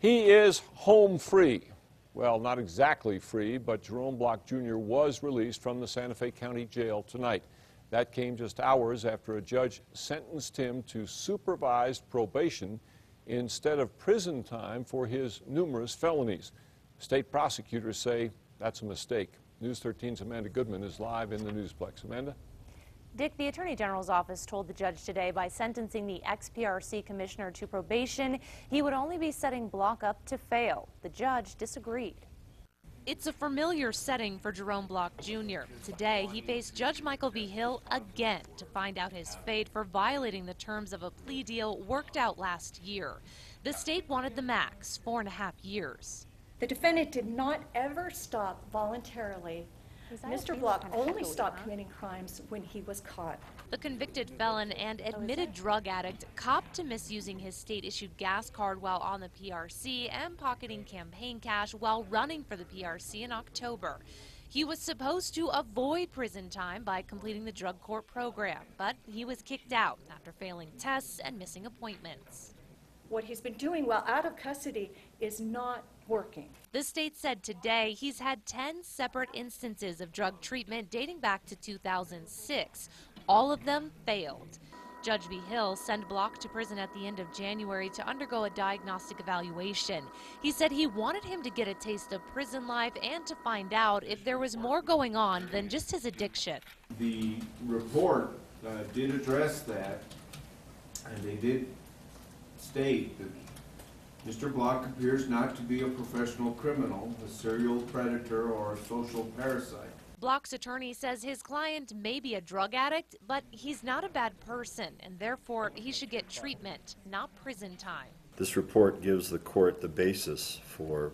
He is home free. Well, not exactly free, but Jerome Block Jr. was released from the Santa Fe County Jail tonight. That came just hours after a judge sentenced him to supervised probation instead of prison time for his numerous felonies. State prosecutors say that's a mistake. News 13's Amanda Goodman is live in the Newsplex. Amanda? Dick, the Attorney General's office told the judge today by sentencing the ex-PRC commissioner to probation, he would only be setting Block up to fail. The judge disagreed. It's a familiar setting for Jerome Block Jr. Today, he faced Judge Michael V. Hill again to find out his fate for violating the terms of a plea deal worked out last year. The state wanted the max, 4.5 years. The defendant did not ever stop voluntarily. Mr. Block only stopped committing crimes when he was caught. The convicted felon and admitted drug addict copped to misusing his state-issued gas card while on the PRC and pocketing campaign cash while running for the PRC in October. He was supposed to avoid prison time by completing the drug court program, but he was kicked out after failing tests and missing appointments. What he's been doing while out of custody is not working. The state said today he's had 10 separate instances of drug treatment dating back to 2006. All of them failed. Judge V. Hill sent Block to prison at the end of January to undergo a diagnostic evaluation. He said he wanted him to get a taste of prison life and to find out if there was more going on than just his addiction. The report did address that, and they did state that Mr. Block appears not to be a professional criminal, a serial predator, or a social parasite. Block's attorney says his client may be a drug addict, but he's not a bad person, and therefore he should get treatment, not prison time. This report gives the court the basis for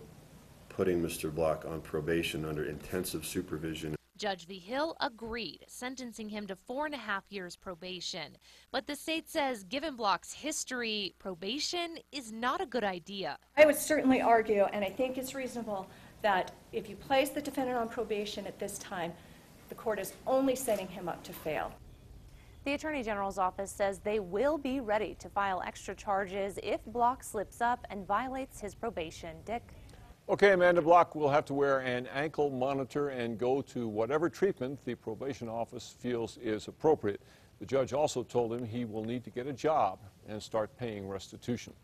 putting Mr. Block on probation under intensive supervision. Judge V. Hill agreed, sentencing him to 4.5 years probation. But the state says, given Block's history, probation is not a good idea. I would certainly argue, and I think it's reasonable, that if you place the defendant on probation at this time, the court is only setting him up to fail. The Attorney General's office says they will be ready to file extra charges if Block slips up and violates his probation. Dick? Okay, Amanda, Block will have to wear an ankle monitor and go to whatever treatment the probation office feels is appropriate. The judge also told him he will need to get a job and start paying restitution.